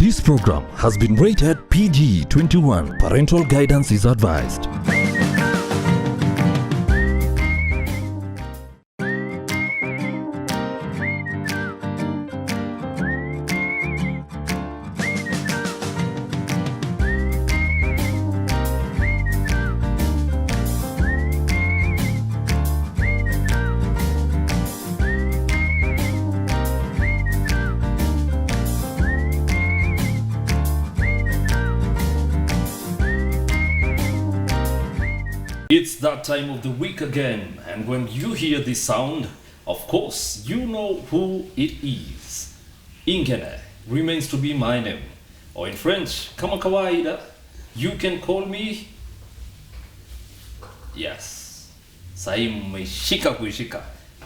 This program has been rated PG-21. Parental guidance is advised. It's that time of the week again, and when you hear this sound, of course, you know who it is. Ingene remains to be my name, or in French, kama kawaida, you can call me, yes, sai mmeshika kuishika,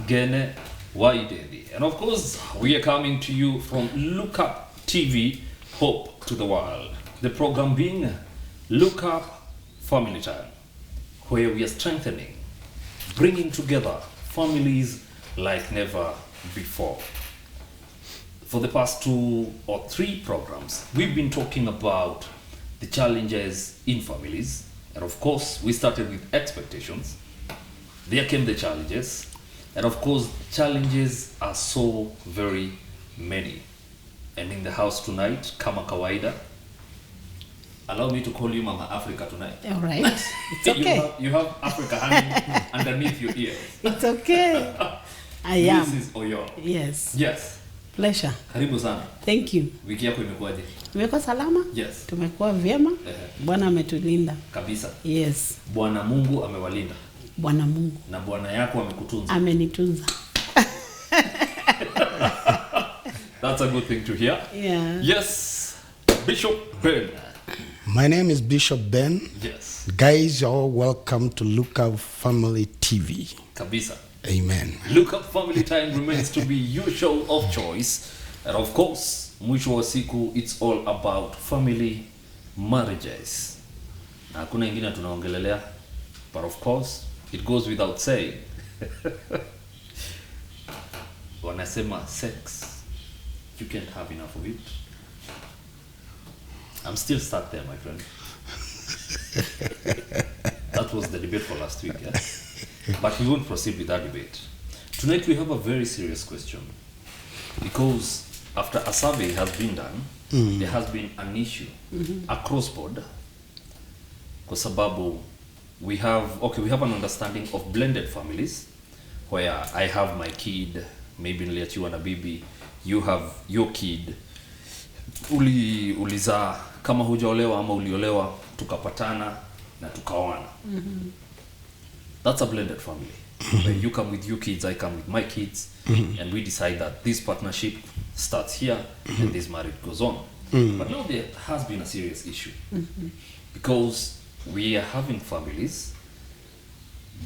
Gene Waidedi. And of course, we are coming to you from Look Up TV, Hope to the World. The program being Look Up Family Time, where we are strengthening, bringing together families like never before. For the past 2 or 3 programs, we've been talking about the challenges in families. And of course, we started with expectations. There came the challenges. And of course, challenges are so very many. And in the house tonight, kama kawaida, allow me to call you Mama Africa tonight. All right. It's okay. You have Africa hanging underneath your ears. It's okay. I am. This is Oyo. Yes. Yes. Pleasure. Karibu sana. Thank you. Wiki yako imekuwaje? Tumekuwa salama? Yes. Tumekuwa vyema? Bwana ametulinda. Kabisa. Yes. Bwana Mungu amewalinda. Bwana Mungu. Na Bwana yako amekutunza. Amenitunza. That's a good thing to hear. Yeah. Yes. Bishop Ben. My name is Bishop Ben. Yes. Guys, you're all welcome to Look Up Family TV. Kabisa. Amen. Look Up Family Time remains to be your show of choice. And of course, mwisho wa siku, it's all about family marriages. Na hakuna ingine tunaongelelea. But of course, it goes without saying. Wanasema sex, you can't have enough of it. I'm still stuck there, my friend. That was the debate for last week, yeah? But we won't proceed with that debate. Tonight we have a very serious question. Because after a survey has been done, there has been an issue across board. Kwa sababu we have an understanding of blended families, where I have my kid, maybe niliachiwa na bibi, you have your kid, ulizaa kama hujaolewa ama uliolewa, tukapatana na tukaoana. That's a blended family. Where you come with your kids, I come with my kids, and we decide that this partnership starts here and this marriage goes on. But now there has been a serious issue. Because we are having families.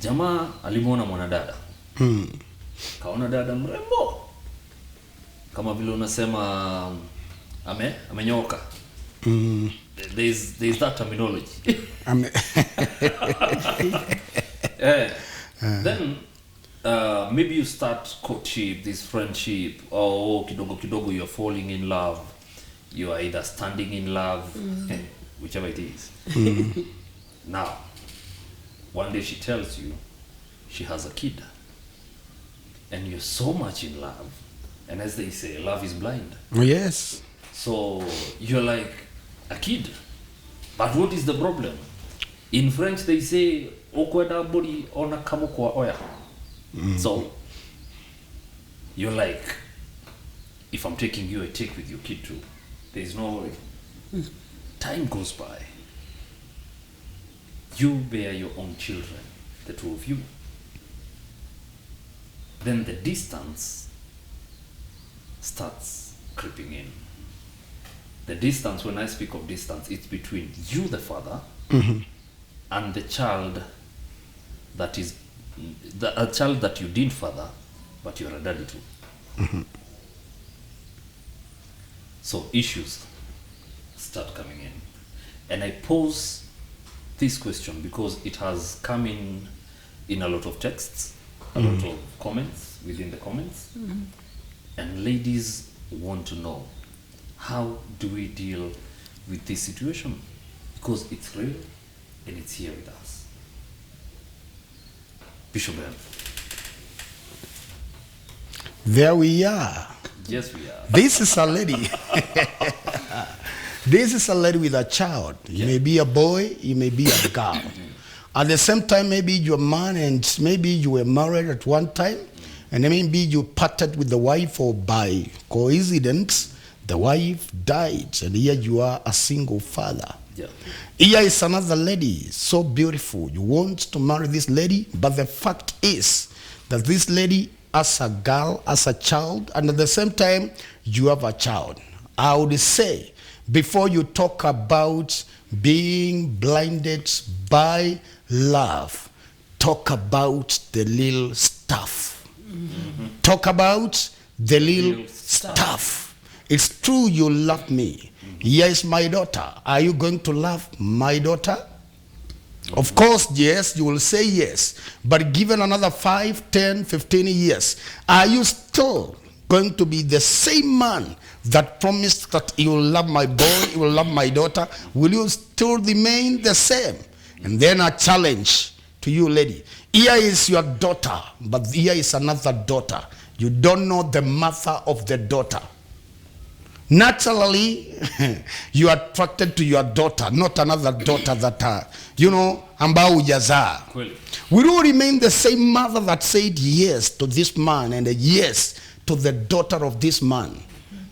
Jamaa alimuona mwanadada. Kaona dada mrembo. Kama vile unasema amenyoka. There's that terminology. Then maybe you start courtship, this friendship, or kidogo you're falling in love. You are either standing in love, whichever it is. Now, one day she tells you she has a kid. And you're so much in love. And as they say, love is blind. Yes. So you're like, a kid. But what is the problem? In French they say, okweda body ona kamukwa oya. So you're like, if I'm taking you, I take with your kid too. There's no worry. Time goes by. You bear your own children, the two of you. Then the distance starts creeping in. The distance, when I speak of distance, it's between you, the father, and the child that is a child that you didn't father, but you're a daddy too. So issues start coming in. And I pose this question because it has come in a lot of texts, a lot of comments within the comments. And ladies want to know, How do we deal with this situation? Because it's real and it's here with us. Bishop Ben. There we are. Yes, we are. This is a lady. This is a lady with a child. You may be a boy, you may be a girl. At the same time, maybe you're a man and maybe you were married at one time, and then maybe you parted with the wife, or by coincidence, the wife died, and here you are a single father. Yeah. Here is another lady, so beautiful. You want to marry this lady, but the fact is that this lady, as a girl, as a child, and at the same time, you have a child. I would say, before you talk about being blinded by love, talk about the little stuff. Mm-hmm. Talk about the little stuff. It's true you love me. Mm-hmm. Yes, my daughter. Are you going to love my daughter? Mm-hmm. Of course, yes, you will say yes. But given another 5, 10, 15 years, are you still going to be the same man that promised that he will love my boy, he will love my daughter? Will you still remain the same? And then a challenge to you, lady. Here is your daughter, but here is another daughter. You don't know the mother of the daughter. Naturally, you are attracted to your daughter, not another daughter that, ambao hujazaa. Will you remain the same mother that said yes to this man and a yes to the daughter of this man?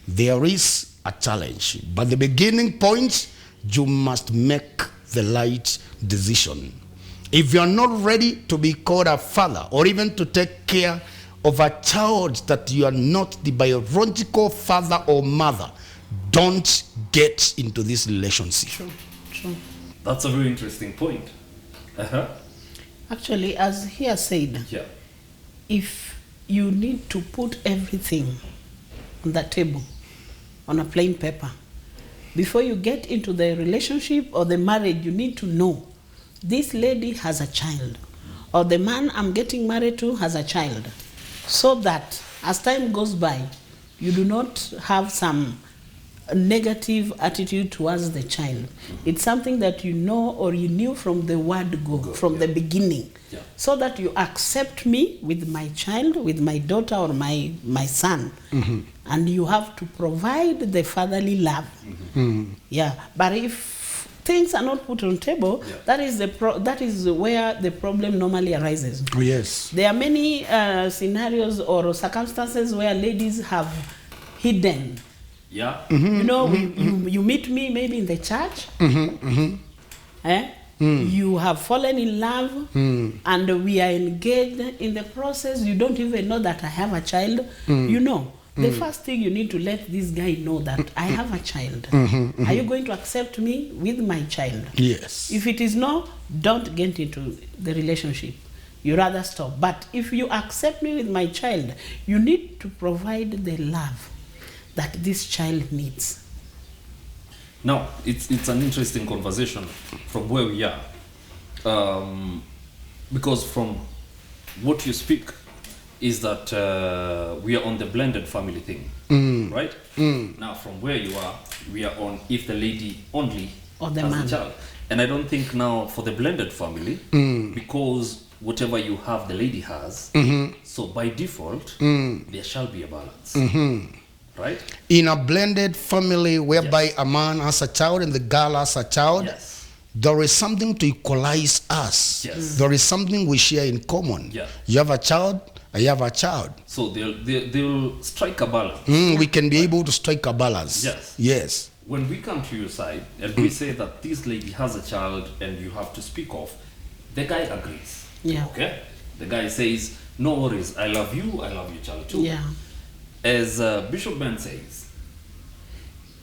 There is a challenge, but the beginning point, you must make the right decision. If you are not ready to be called a father, or even to take care of a child that you are not the biological father or mother, don't get into this relationship. True. That's a very interesting point. Actually, as he has said, Yeah. if you need to put everything on the table, on a plain paper, before you get into the relationship or the marriage, you need to know this lady has a child, or the man I'm getting married to has a child, so that as time goes by, you do not have some negative attitude towards the child. It's something that you know, or you knew from the word go, from the beginning. Yeah. So that you accept me with my child, with my daughter or my son. Mm-hmm. And you have to provide the fatherly love. Mm-hmm. Yeah. But if things are not put on table, that is that is where the problem normally arises. Oh, yes. There are many scenarios or circumstances where ladies have hidden. Yeah. Mm-hmm. You meet me maybe in the church. Mm-hmm. Mm-hmm. You have fallen in love, and we are engaged in the process. You don't even know that I have a child. The first thing you need to let this guy know that I have a child. Mm-hmm. Are you going to accept me with my child? Yes. If it is no, don't get into the relationship. You rather stop. But if you accept me with my child, you need to provide the love that this child needs. Now, it's an interesting conversation from where we are. Because from what you speak is that we are on the blended family thing, right? Now, from where you are, we are on if the lady only or the has man. a child. And I don't think now for the blended family, because whatever you have, the lady has, so by default, there shall be a balance. Right? In a blended family whereby a man has a child and the girl has a child, there is something to equalize us. Yes. There is something we share in common. Yeah. You have a child, I have a child. So they'll strike a balance. We can be able to strike a balance. Yes. Yes. When we come to your side and we say that this lady has a child and you have to speak of, the guy agrees. Yeah. Okay? The guy says, no worries, I love your child too. Yeah. As Bishop Ben says,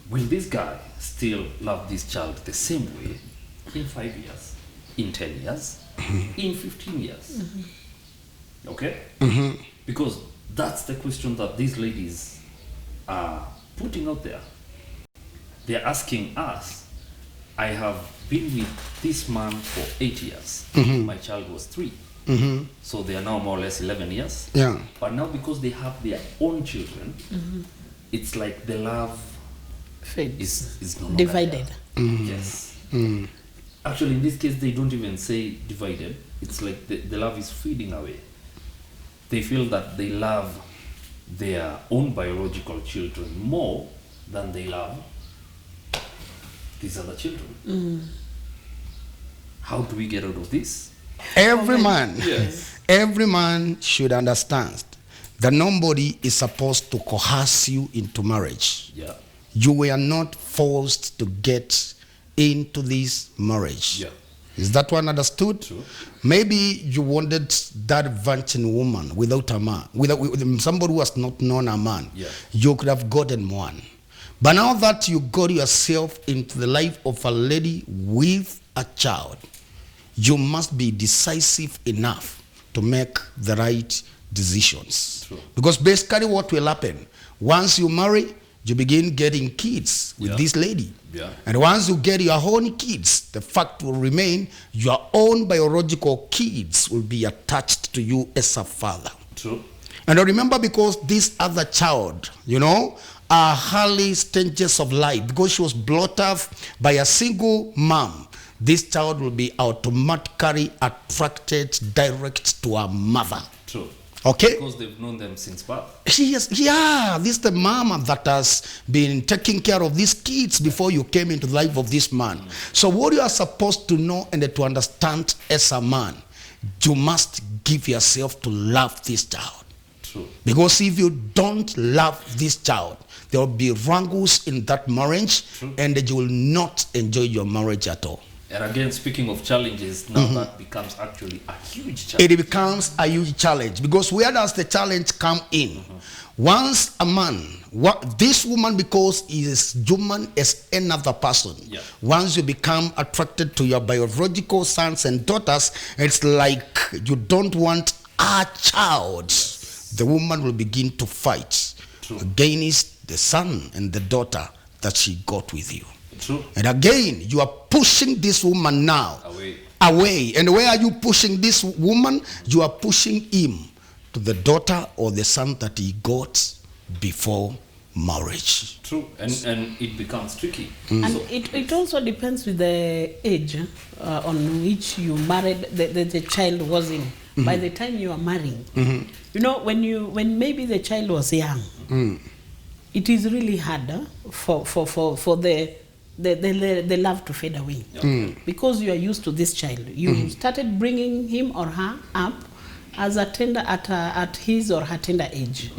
will this guy still love this child the same way in 5 years, in 10 years, in 15 years? Okay? Because that's the question that these ladies are putting out there. They're asking us, I have been with this man for 8 years. My child was 3. So they are now more or less 11 years. Yeah. But now because they have their own children, it's like the love Fades. is no longer Divided. there. Yes. Actually, in this case, they don't even say divided. It's like the love is fading away. They feel that they love their own biological children more than they love these other children. How do we get out of this? Every man, Yes. every man should understand that nobody is supposed to coerce you into marriage. Yeah. You were not forced to get into this marriage. Yeah. Is that one understood? True. Maybe you wanted that virgin woman without a man, with somebody who has not known a man. Yeah. You could have gotten one. But now that you got yourself into the life of a lady with a child, you must be decisive enough to make the right decisions. True. Because basically what will happen, once you marry, you begin getting kids with Yeah. this lady. Yeah. And once you get your own kids, the fact will remain your own biological kids will be attached to you as a father. True. And I remember, because this other child, are early stages of life, because she was brought up by a single mom, this child will be automatically attracted direct to her mother. True. Okay? Because they've known them since birth. This is the mama that has been taking care of these kids before you came into the life of this man. So what you are supposed to know and to understand as a man, you must give yourself to love this child. True. Because if you don't love this child, there will be wrangles in that marriage. True. And you will not enjoy your marriage at all. And again, speaking of challenges, now that becomes actually a huge challenge. It becomes a huge challenge, because where does the challenge come in? Once a man, this woman, because he is human as another person, Yeah. once you become attracted to your biological sons and daughters, it's like you don't want a child. The woman will begin to fight True. against the son and the daughter that she got with you. True. And again, you are pushing this woman now away. And where are you pushing this woman? You are pushing him to the daughter or the son that he got before marriage. True. And it becomes tricky. And it also depends with the age on which you married, the child was in. By the time you are marrying, when maybe the child was young, it is really harder for the love to fade away. Because you are used to this child. You started bringing him or her up as a tender at his or her tender age.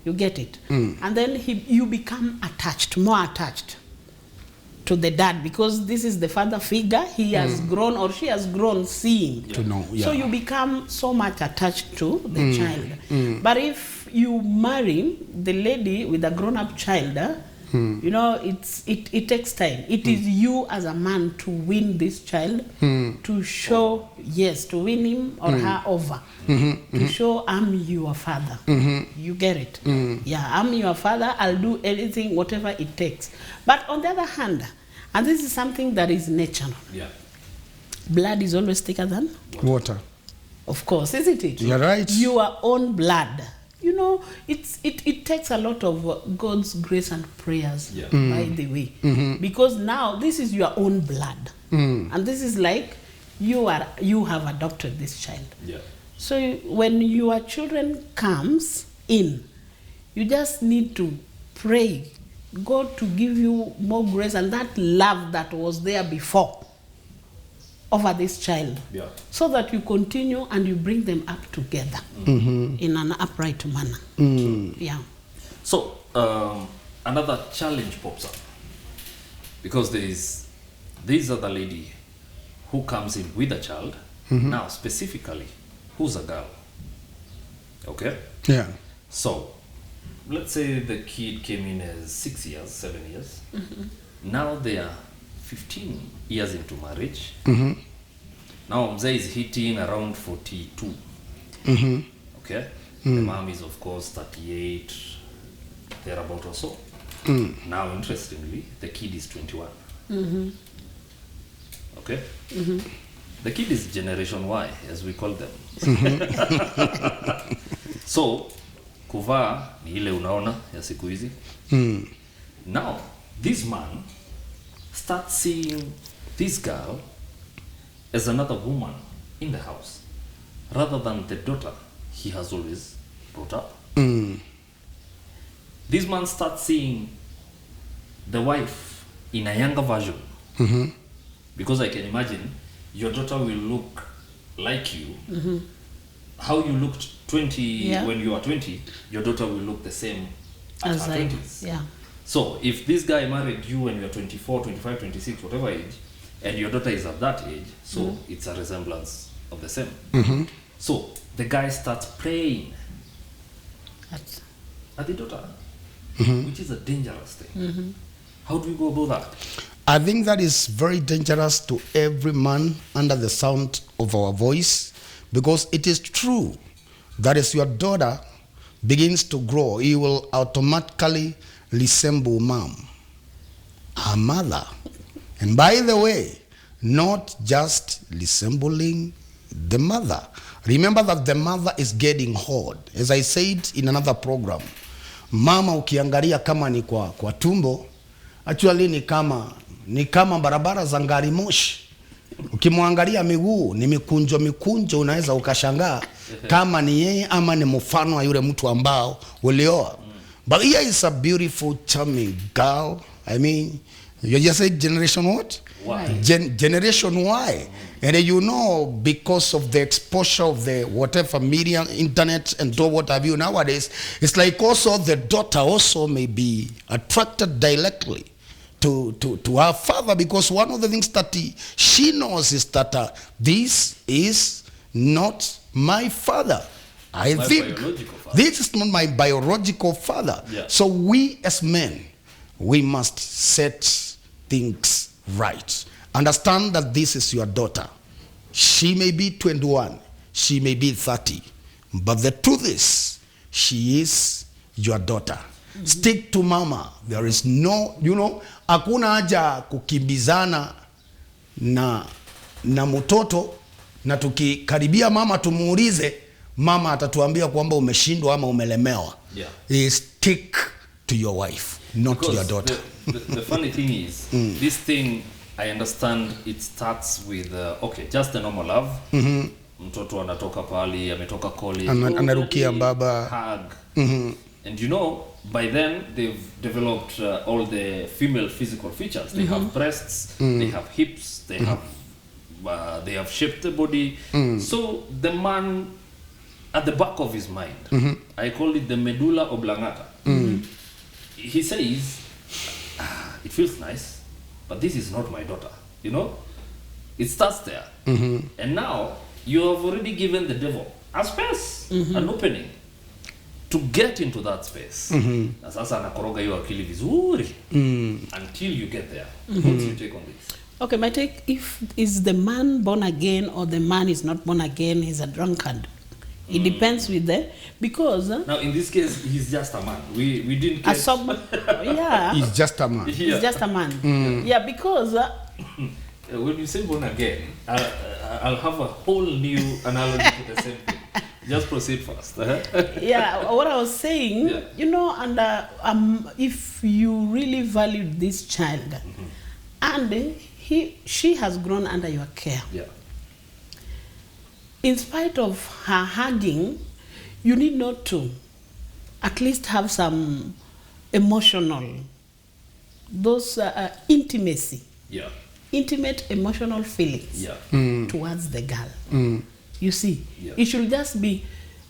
You get it? And then you become more attached to the dad, because this is the father figure he has grown or she has grown seeing. To know, yeah. So you become so much attached to the child. But if you marry the lady with a grown-up child, it takes time. It is you as a man to win this child, to show, to win him or her over, to show I'm your father. You get it? Yeah, I'm your father. I'll do anything, whatever it takes. But on the other hand, and this is something that is natural, Yeah. blood is always thicker than, Water. of course, isn't it? You're right. Your own blood. It takes a lot of God's grace and prayers, Yeah. by the way. Because now this is your own blood. And this is like you have adopted this child. Yeah. So when your children comes in, you just need to pray God to give you more grace and that love that was there before over this child. Yeah. So that you continue and you bring them up together in an upright manner. Yeah. So another challenge pops up, because there is this other lady who comes in with a child. Now specifically, who's a girl? Okay. Yeah. So let's say the kid came in as 6 years, 7 years. Now they are 15 years into marriage. Now Mzee is hitting around 42. Okay. The mom is of course 38, thereabout or so. Now interestingly, the kid is 21. Okay. The kid is Generation Y, as we call them. So kuvaa ni ile unaona ya siku hizi. Now this man starts seeing this girl as another woman in the house rather than the daughter he has always brought up. This man starts seeing the wife in a younger version. Because I can imagine your daughter will look like you. How you looked 20 when you are 20, your daughter will look the same at As her I, 20s. yeah. So if this guy married you when you are 24, 25, 26, whatever age, and your daughter is at that age, so it's a resemblance of the same. So the guy starts praying That's, at the daughter, which is a dangerous thing. How do we go about that? I think that is very dangerous to every man under the sound of our voice, because it is true that as your daughter begins to grow, you will automatically resemble mom, her mother. And by the way, not just resembling the mother. Remember that the mother is getting old. As I said in another program, mama ukiangalia kama ni kwa tumbo, actually ni kama barabara za ngari moshi. Ukimwangalia miguu ni mikunjo, unaweza ukashangaa kama ni yeye ama ni mfano wa yule mtu ambao ulioa. But here is a beautiful, charming girl. I mean, you just said generation what? Y. Generation Y. And you know, because of the exposure of the whatever media, internet, and do what have you nowadays, it's like also the daughter also may be attracted directly to her father, because one of the things that she knows is that this is not my father. I My think biological father. this is not my biological father. Yeah. So we as men, we must set things right. Understand that this is your daughter. She may be 21, she may be 30, but the truth is, she is your daughter. Stick to mama. There is no, hakuna haja kukimbizana na mtoto, na tukikaribia mama tumuulize, mama atatuambia kwamba umeshindwa ama umelemewa. Yeah. Stick to your wife, not to your daughter. The funny thing is, this thing, I understand it starts with, okay, just the normal love. Mtoto anatoka pali, ametoka college. Anarukia baba. Hug. And you know, by then, they've developed all the female physical features. They have breasts, they have hips, they have shaped the body. So the man, at the back of his mind, I call it the medulla oblongata. He says, it feels nice, but this is not my daughter. It starts there. And now you have already given the devil a space, an opening to get into that space. Na sasa anakoroga hiyo akili vizuri until you get there. What's your take on this? okay, my take, is the man born again or the man is not born again, he's a drunkard. It depends with because Now in this case, he's just a man. We didn't get... yeah, He's just a man. he's just a man. Yeah, because when you say born again, I'll have a whole new analogy to the same thing. Just proceed first. yeah, what I was saying, Yeah. and if you really valued this child, and she has grown under your care, Yeah. in spite of her hugging, you need not to at least have some emotional, those intimacy, Yeah. intimate emotional feelings Yeah. towards the girl. You see, Yeah. it should just be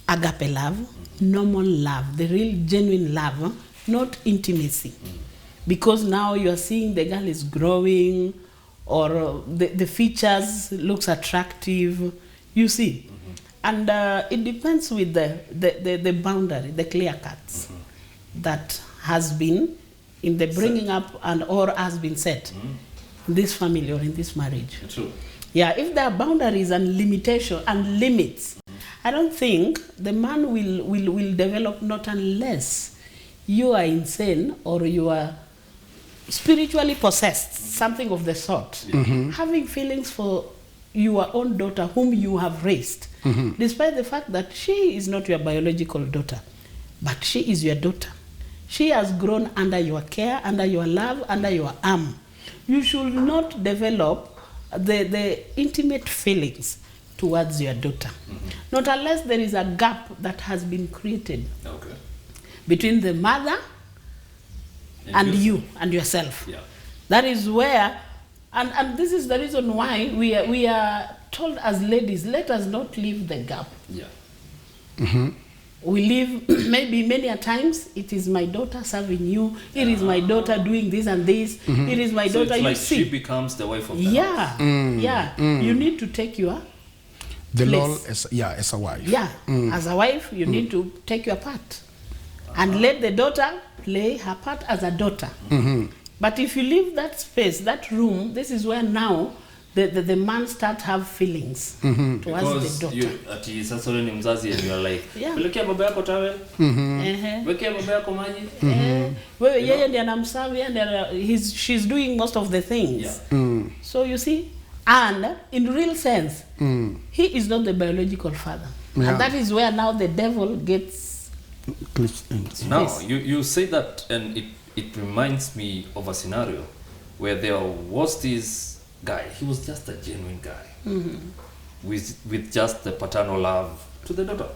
agape love, normal love, the real genuine love, not intimacy. Because now you are seeing the girl is growing, or the features looks attractive, you see. And it depends with the boundary, the clear cuts that has been in the bringing up and or has been set in this family or in this marriage. True. Yeah, if there are boundaries and limitation and limits, I don't think the man will develop, not unless you are insane or you are spiritually possessed, something of the sort. Having feelings for your own daughter whom you have raised, despite the fact that she is not your biological daughter, but she is your daughter. She has grown under your care, under your love, under your arm. You should not develop the intimate feelings towards your daughter. Not unless there is a gap that has been created Okay. between the mother and you and yourself. Yeah. That is where, and this is the reason why we are told as ladies, let us not leave the gap. Yeah. We live, maybe many a times, it is my daughter serving you, it is my daughter doing this and this, it is my So daughter, it's you like see. she becomes the wife of the house. Yeah, you need to take your The place. Lord as a wife. Yeah, as a wife, you need to take your part and let the daughter play her part as a daughter. But if you leave that space, that room, this is where now the man start have feelings towards Because the daughter. you ati sasa wewe ni mzazi and you are like, Yeah. pelekea baba yako tawel, Ehe. wekea baba yako maji. Wewe yeye ndiye anamserve, yeye ndiye she's doing most of the things. Yeah. So you see, and in real sense, he is not the biological father. Yeah. And that is where now the devil gets Now, Yes. you say that, and it reminds me of a scenario where there was this guy. He was just a genuine guy with just the paternal love to the daughter.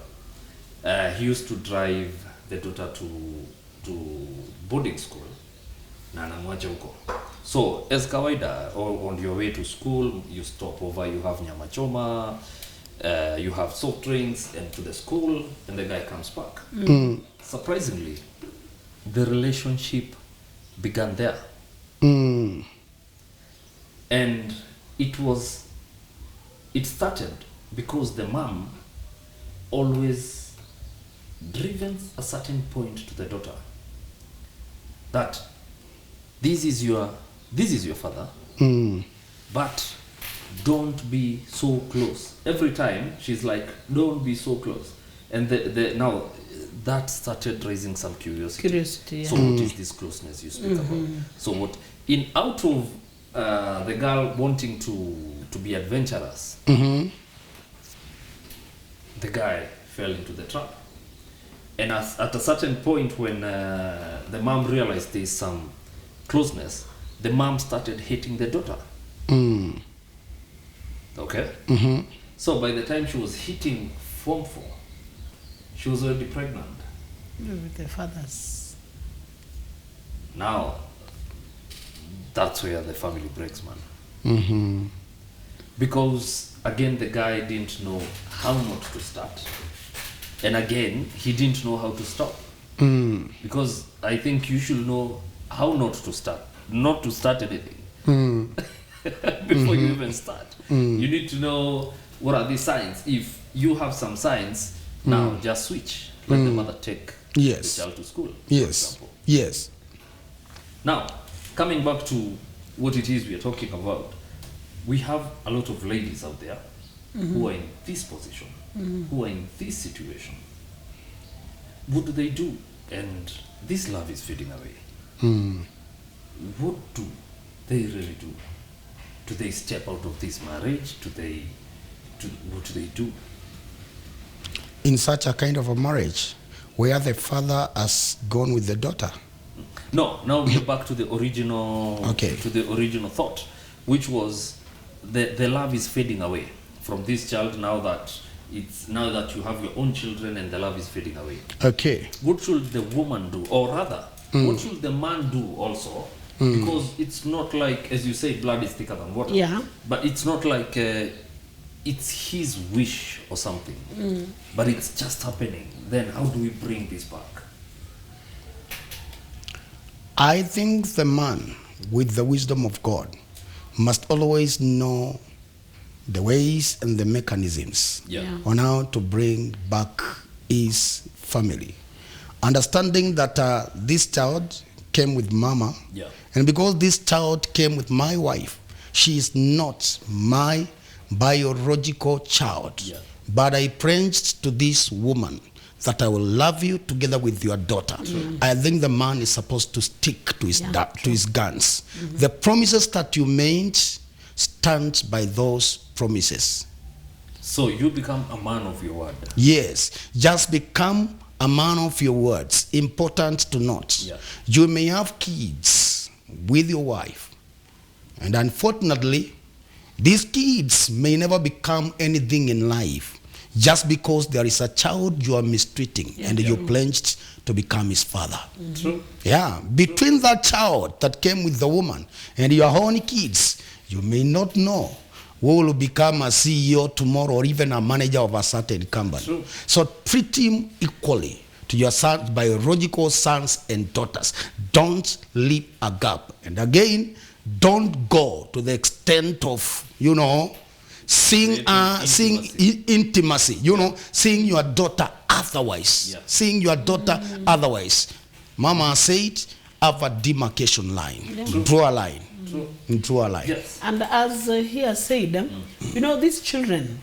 He used to drive the daughter to boarding school na anamwacha huko. So as kawaida, on your way to school, you stop over, you have nyama choma, you have soft drinks, and to the school, and the guy comes back. Surprisingly, the relationship began there. And it started because the mom always driven a certain point to the daughter that this is your father, but don't be so close. Every time she's like, don't be so close. And now that started raising some curiosity. Curiosity, yeah. So what is this closeness you speak about? So what out of the girl wanting to be adventurous, the guy fell into the trap. And at a certain point when the mom realized there's some closeness, the mom started hating the daughter. Okay? So by the time she was hitting Form 4, she was already pregnant. with the fathers. Now, that's where the family breaks, man. Because, again, the guy didn't know how not to start. And again, he didn't know how to stop. Because I think you should know how not to start. Not to start anything. Before you even start. You need to know what are the signs. If you have some signs, now just switch. Let the mother take Yes. the child to school. for Yes. example. Yes. Now, coming back to what it is we are talking about, we have a lot of ladies out there who are in this position, who are in this situation. What do they do? And this love is fading away. What do they really do? Do they step out of this marriage? What do they do? In such a kind of a marriage where the father has gone with the daughter. No, now we're back to the original Okay. to the original thought, which was the love is fading away from this child now that you have your own children and the love is fading away. Okay. What should the woman do, or rather, what should the man do also? Because it's not like, as you say, blood is thicker than water. Yeah. But it's not like it's his wish or something, but it's just happening. Then how do we bring this back? I think the man, with the wisdom of God, must always know the ways and the mechanisms Yeah. on how to bring back his family. Understanding that this child came with mama, Yeah. and because this child came with my wife, she is not my biological child. Yeah. But I pledged to this woman that I will love you together with your daughter. I think the man is supposed to stick to his Yeah, to his guns. The promises that you made, stand by those promises. So you become a man of your word. Yes, just become a man of your words. Important to note. Yeah. You may have kids with your wife, and unfortunately, these kids may never become anything in life just because there is a child you are mistreating and you pledged to become his father. True. Yeah, between that child that came with the woman and your own kids, you may not know who will become a CEO tomorrow or even a manager of a certain company. True. So treat him equally to your sons, biological sons and daughters. Don't leave a gap. And again, don't go to the extent of, seeing intimacy, seeing your daughter otherwise. Yeah. Seeing your daughter otherwise. Mama said, have a demarcation line. Draw a line. Draw a line. Yes. And as he has said, these children,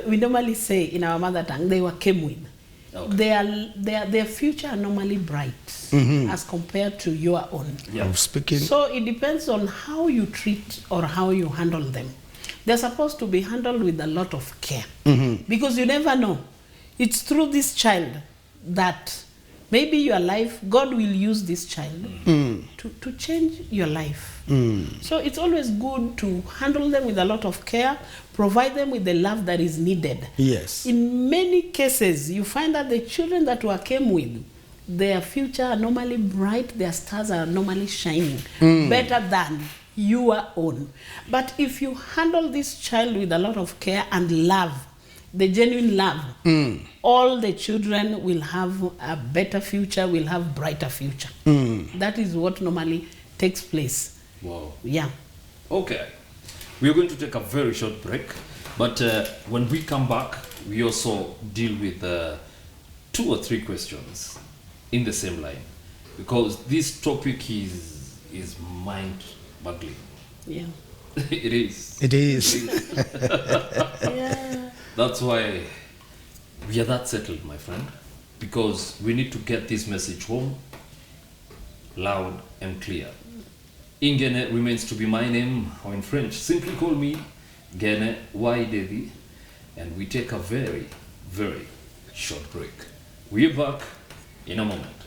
we normally say in our mother tongue, they were came with. Okay. Their future are normally bright as compared to your own. Yeah. I'm speaking. So it depends on how you treat or how you handle them. They're supposed to be handled with a lot of care. Because you never know. It's through this child that maybe your life, God will use this child to change your life. So it's always good to handle them with a lot of care, provide them with the love that is needed. Yes. In many cases, you find that the children that were came with, their future are normally bright, their stars are normally shining, better than your own. But if you handle this child with a lot of care and love, the genuine love, all the children will have a better future, will have brighter future. That is what normally takes place. Wow. Yeah. Okay. We're going to take a very short break, but when we come back, we also deal with 2 or 3 questions in the same line, because this topic is mind-boggling. Yeah. It is. It is. Yeah. That's why we are that settled, my friend, because we need to get this message home loud and clear. Ingene remains to be my name, or in French, simply call me Gene Waidedi, and we take a very, very short break. We're back in a moment.